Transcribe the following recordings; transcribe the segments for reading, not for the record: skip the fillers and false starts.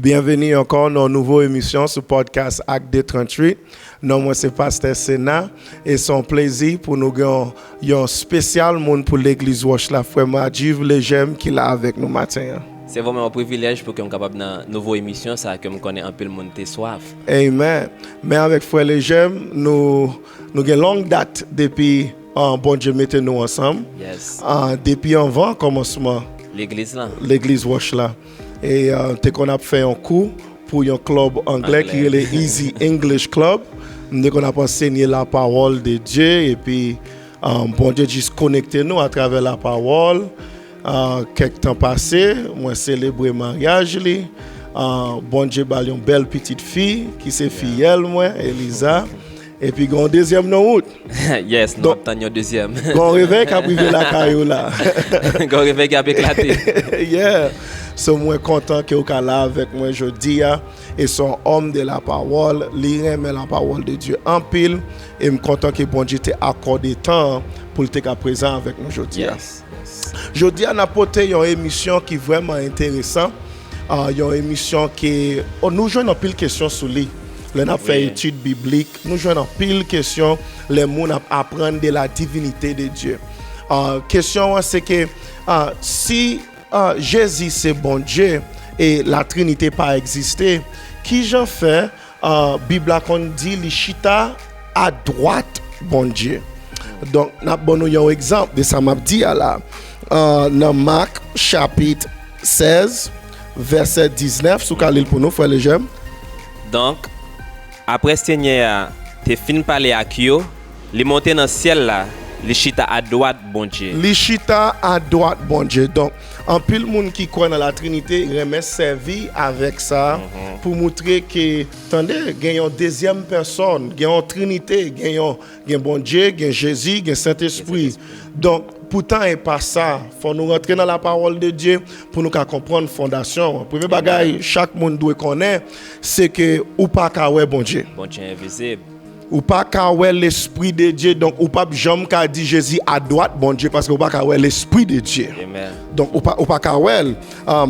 Bienvenue encore dans une nouvelle émission sur le podcast Acte 38. Non, moi c'est Pasteur Sénat et c'est un plaisir pour nous avoir un spécial monde pour l'église Wash la frère Madjiv les j'aime qui là avec nous matin. C'est vraiment un privilège pour que nous capable dans une nouvelle émission ça que nous connaît un peu le monde tes soif. Amen. Mais avec frère les j'aime nous avons longue date depuis bon Dieu mettez nous ensemble. Yes. Depuis avant commencement L'église là. L'église Wash là. Et qu'on a fait un cours pour un club anglais qui est le Easy English Club. Nous qu'on a enseigné la parole de Dieu et puis bon Dieu juste connecté nous à travers la parole. Quelques temps passé, moi célébré mariage li. Bon Dieu ba une belle petite fille qui c'est filleule moi Elisa. Et puis un deuxième non août. Yes, nous attendons un deuxième. Gon réveil qui a privé la caillou là. Gon réveil qui a éclaté. Yeah. So moi content que vous êtes là avec moi aujourd'hui et son homme de la parole, il aime la parole de Dieu en pile et je suis content que bon Dieu t'ait accordé temps pour être présent avec nous aujourd'hui. Yes. Aujourd'hui, on a porté une émission qui est vraiment intéressante. Une émission qui nous jouons en pile questions sur lui. On a fait études bibliques, nous jouons en pile questions, les gens apprennent de la divinité de Dieu. Question c'est que si Jésus c'est bon Dieu et la Trinité pas existé, qui j'en fait Bible qu'on dit li chita à droite bon Dieu. Donc n'a bon un exemple de ça m'a dit là dans Marc chapitre 16 verset 19 sous Khalil pour nous frère les j'aime. Donc après Seigneur te fin parler à Kyo, li monter dans ciel là, li chita à droite bon Dieu. Li chita à droite bon Dieu. Donc en pile monde qui croit dans la Trinité remet servi avec ça pour montrer que attendez, il y a une deuxième personne, il y a une Trinité, il y a bon Dieu, il y a Jésus, il y a Saint-Esprit. Donc pourtant et pas ça, faut nous rentrer dans la parole de Dieu pour nous comprendre fondation. Premier bagage chaque monde doit connaître c'est que ou pas ka ouais bon Dieu. Bon Dieu invisible. Ou pas ka ouais l'esprit de Dieu, donc ou pas jamais ka dit Jésus à droite bon Dieu parce que ou pas ka ouais l'esprit de Dieu. Amen. Donc ou pas ka ouais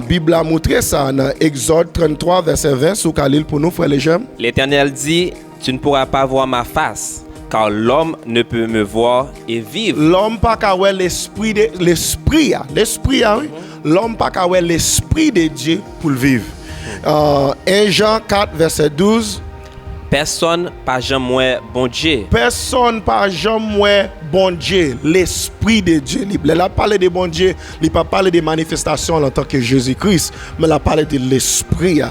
Bible a montré ça dans Exode 33 verset 20 sous Khalil pour nous frères les j'aime. L'Éternel dit, tu ne pourras pas voir ma face, car l'homme ne peut me voir et vivre. L'homme pas ka ouais l'esprit oui. L'homme pas ka ouais l'esprit de Dieu pour le vivre. 1 Jean 4 verset 12. Personne pas jamais bon Dieu. Personne pas jamais bon Dieu, l'esprit de Dieu. Il a parlé de bon Dieu, il pas parlé de manifestation en tant que Jésus-Christ, mais il a parlé de l'esprit.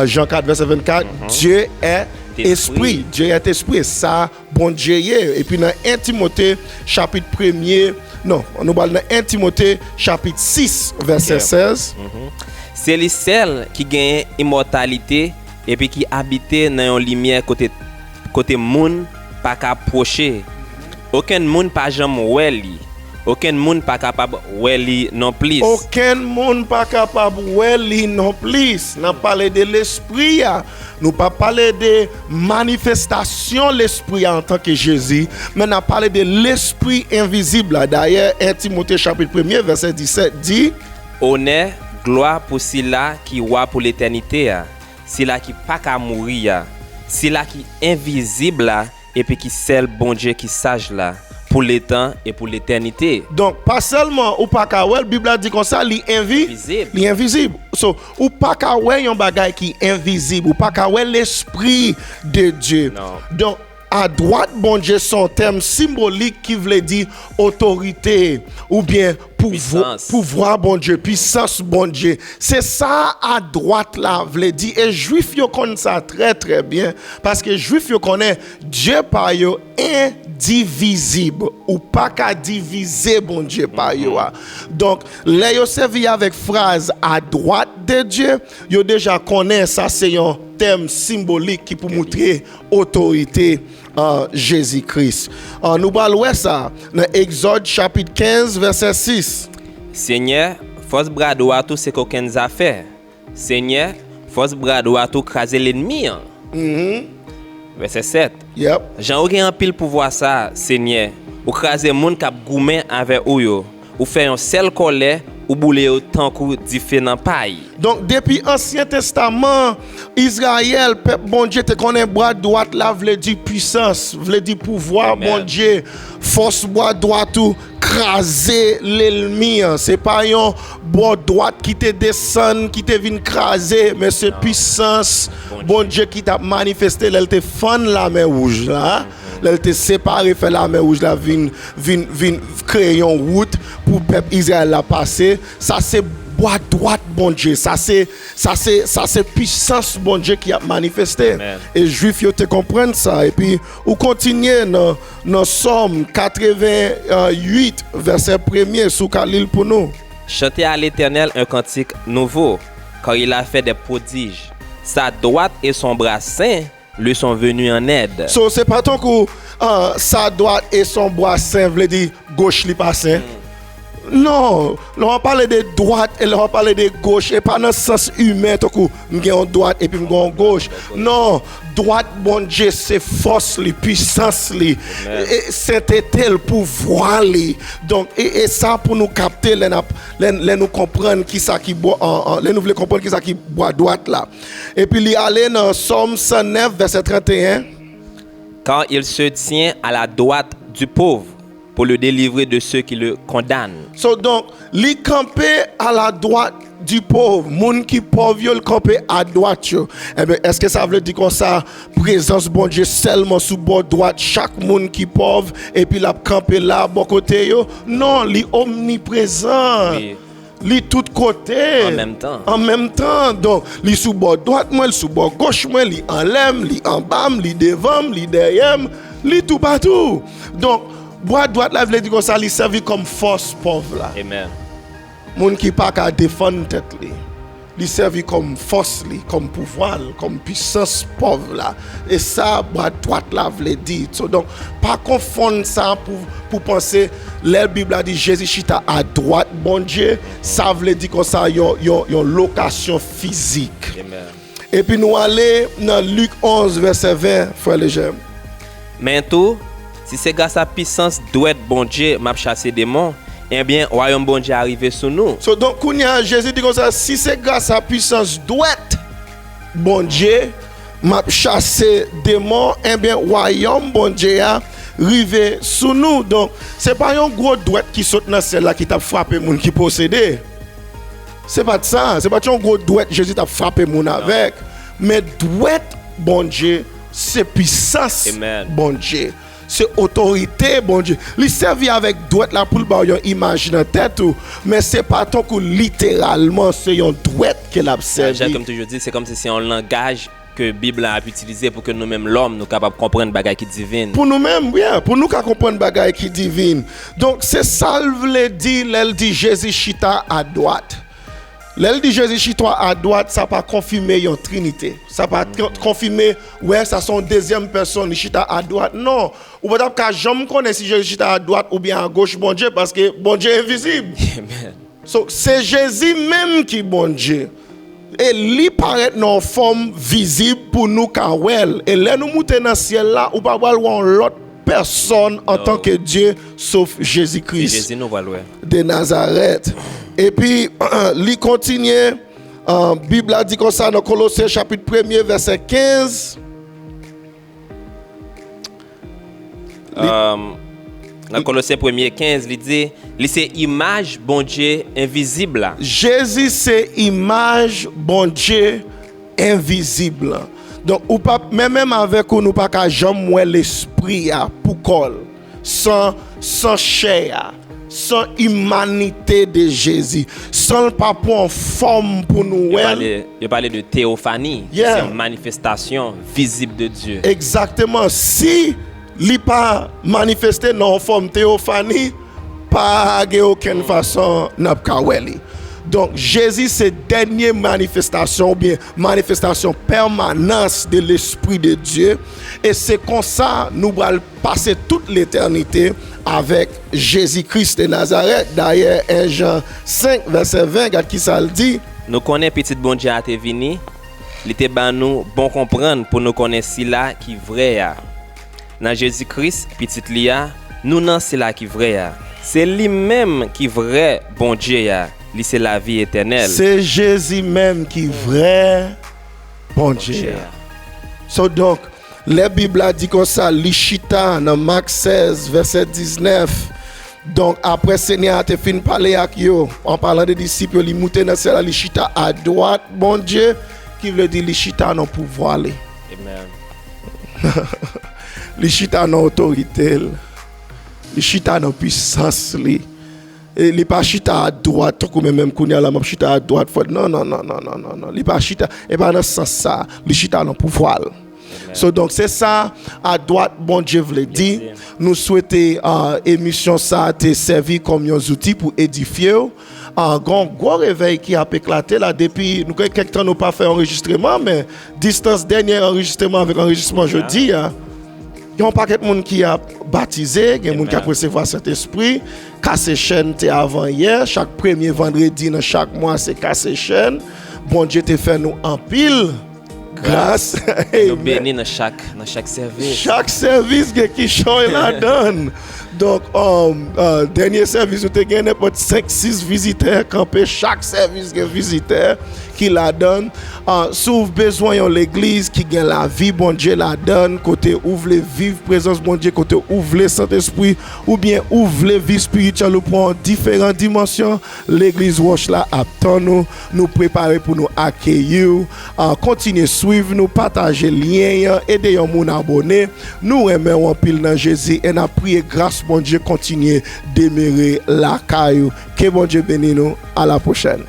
Jean 4 verset 24, Dieu est esprit. Dieu est esprit, ça bon Dieu est. Et puis dans 1 Timothée chapitre 1er, non, on parle dans 1 Timothée chapitre 6 verset 16. C'est les celles qui gagnent immortalité et puis qui habitent dans une lumière côté monde pas approcher. Aucun monde pas jamais ouais li. Aucun monde pas capable ouais li non plus. Aucun monde pas capable ouais li non plus. N'a parlé de l'esprit, nous pas parler de manifestation l'esprit en tant que Jésus, mais n'a parlé de l'esprit invisible. D'ailleurs 1 Timothée chapitre 1er verset 17 dit honneur, gloire pour ceux-là qui roi pour l'éternité. Ceux-là qui pas qu'à mourir, ceux-là qui invisible et puis qui seul bon Dieu qui sage là pour le temps et pour l'éternité. Donc pas seulement ou pas ka ouais, Bible dit comme ça, li invisible. So ou pas ka ouais un bagay qui invisible, ou pas ka ouais l'esprit de Dieu. Non. Donc à droite bon Dieu son terme symbolique qui veut dire autorité ou bien pouvoir bon Dieu, puissance bon Dieu. C'est ça à droite là veut dire et juif yo connaissent ça très très bien parce que juif yo connaît Dieu par yo indivisible ou pas qu'à diviser bon Dieu par yo. Donc là yo servi avec phrase à droite de Dieu, yo déjà connaît ça c'est un terme symbolique qui pour montrer autorité Jésus-Christ. Nous parlons ça dans Exode chapitre 15 verset 6. Seigneur, force bras droit tout ce qu'aucun a fait. Seigneur, force bras droit tout craser l'ennemi. Verset 7. Yep. Jean aucun pile pouvoir ça, Seigneur. Ou craser monde qui a goumé avec ou yo. Ou faire un seul colère ou boule autant que différents pailles. Donc depuis Ancien Testament, Israël, peuple bon Dieu, te connaît bras droit là, veut dire puissance, veut dire pouvoir. Amen. Bon Dieu, force bras droit tout craser l'ennemi. C'est pas un bras droit qui te descend, qui te vient craser, mais c'est puissance bon Dieu qui t'a manifesté, elle te fend la main rouge là. Elle te séparé, fait la main rouge là, vin créer une route pour le peuple Israël la passer. Ça c'est bois droite bon Dieu, ça c'est puissance bon Dieu qui a manifesté. Amen. Et juifs yo te comprennent ça. Et puis ou continuer dans Somme 88 verset 1er sous Khalil pour nous. Chantez à l'Éternel un cantique nouveau, car il a fait des prodiges. Sa droite et son bras saint lui sont venus en aide. So c'est pas tant que sa droite et son bras saint veut dire gauche li pas saint. Non, on parle de droite et on parle de gauche et pas dans le sens humain tant que m'gen droite et puis m'gen gauche. Non, droite bon Dieu c'est force li, puissance li, et sainteté le pouvoir li. Donc et ça pour nous capter les nous comprendre qui ça qui boit les nous voulons comprendre qui ça qui boit droite là. Et puis il aller dans Somme 109 verset 31. Car il se tient à la droite du pauvre pour le délivrer de ceux qui le condamnent. So donc, li camper à la droite du pauvre, moun qui pauvre yo le camper à droite yo. Eh bien, est-ce que ça veut dire comme ça présence bon Dieu seulement sous bord droite chaque moun qui pauvre et puis la camper là bon côté yo? Non, li omniprésent. Oui. Li tout côté. En même temps. En même temps. Donc, li sous bord droite moi, li sous bord gauche moi, li en l'aime, li en bas, li devant, li derrière, li tout partout. Donc, bois droite là veut dire que ça lui servi comme force pauvre là. Amen. Moun qui pas qu'à défendre tête li. Lui servi comme force li, comme pouvoir, comme puissance pauvre là. Et ça bois droite là veut dire. So, donc pas confondre ça pour penser la Bible a dit Jésus chita à droite bon Dieu, ça veut dire que ça yon location physique. Amen. Et puis nous aller dans Luc 11 verset 20 frère Léger. Maintenant, si c'est grâce à puissance douette bon Dieu m'a chassé démons, eh bien royaume bon Dieu arrivé sur nous. So, donc Jésus dit comme ça, si c'est grâce à puissance douette bon Dieu m'a chassé démons, eh bien royaume bon Dieu a arrivé sur nous. Donc c'est pas un gros douette qui saute dans celle là qui t'a frappé moun qui possédait. C'est pas de ça, c'est pas un gros douette Jésus t'a frappé moun avec, mais douette bon Dieu c'est puissance. Amen. Bon Dieu. C'est autorité, bon Dieu. Il servi avec douette là pour le image dans tête, mais c'est pas tant que littéralement c'est une douette qu'elle a servi. Comme toujours dit, c'est comme si c'est un langage que la Bible a utilisé pour que nous-mêmes, l'homme, nous capables de comprendre les choses qui divines. Pour nous-mêmes, oui, pour nous comprendre les choses qui divines. Donc c'est ça le dit, elle dit Jésus chita à droite. L'elle dit Jésus chita à droite, ça pas confirmer une trinité. Ça pas confirmer ouais, ça sont deuxième personne chita à droite. Non, ou peut-être que jamais connais si Jésus chita à droite ou bien à gauche bon Dieu parce que bon Dieu est invisible. Amen. So, c'est Jésus même qui bon Dieu. Et lui paraît dans forme visible pour nous kawel. Et là nous monter dans ciel là ou pas voir l'autre personne en tant que Dieu sauf Jésus-Christ. Jésus nous voit loin. De Nazareth. Et puis, il continue, la Bible a dit comme ça dans Colossiens chapitre 1er, verset 15. Dans Colossiens 1er 15, il dit, c'est image bon Dieu invisible. Jésus, c'est image bon Dieu invisible. Donc, ou pas, même avec nous, pas qu'à jamais l'esprit pour col, sans chair. Sans humanité de Jésus, sans pas en forme pour nous. Il parlait de théophanie, Yeah. c'est une manifestation visible de Dieu. Exactement. Si il n'est pas manifesté dans forme théophanie, pas de aucune façon n'a pas kaweli. Donc Jésus c'est dernière manifestation ou bien manifestation permanence de l'esprit de Dieu et c'est comme ça nous allons passer toute l'éternité avec Jésus-Christ de Nazareth. D'ailleurs 1 Jean 5 verset 20 regarde qui ça le dit. Nous connaissons petit bon Dieu à te vini, il était ban nous bon comprendre pour nous connaître si là qui vrai. Dans Jésus-Christ petit lia, nous non c'est là qui vrai. C'est lui-même qui vrai bon Dieu c'est la vie éternelle. C'est Jésus même qui est vrai bon Dieu. So donc, la Bible a dit comme ça, l'Ichita dans Marc 16, verset 19. Donc après Seigneur a fini de parler avec eux, en parlant des disciples, il monte dans celle l'Ichita à droite, bon Dieu, qui veut dire l'Ichita dans pouvoir. Amen. L'Ichita dans autorité, l'Ichita dans puissance. Et les pas chita à droite, comme même qu'on y a la même chita à droite. Non. Les pas chita, et pas dans ce sens ça, les chita dans pouvoir. So, donc c'est ça, à droite, bon Dieu voulait dire. Nous souhaitons émission ça te servi comme un outil pour édifier. Un gros réveil qui a éclaté là depuis, nous quelques temps nous pas fait enregistrement, mais distance dernier enregistrement avec enregistrement jeudi. Il y a un paquet de monde qui a baptisé, il y a des gens qui a recevoir cet esprit. Casser chaîne t'es avant hier, chaque premier vendredi dans chaque mois c'est casser chaîne. Bon Dieu te fait nous en pile. Grâce. Nous bénis dans chaque service. Chaque service qui change la donne. Donc, dernier service, nous avons gagné 5-6 visiteurs campés. Chaque service, il y a visiteur qui la donne. Si vous avez besoin de l'église qui gagne la vie, bon Dieu la donne. Côté ouvre les vive présence, bon Dieu, côté ouvre le Saint-Esprit, ou bien ouvre les vies spirituelles pour différentes dimensions. L'église Roche là, attend nous préparer pour nous accueillir. Continuez suivre, nous partager liens, aider les gens à abonner. Nous aimons en pile dans Jésus et nous prions grâce, bon Dieu, continuer demeurer la caillou. Que bon Dieu bénisse nous. À la prochaine.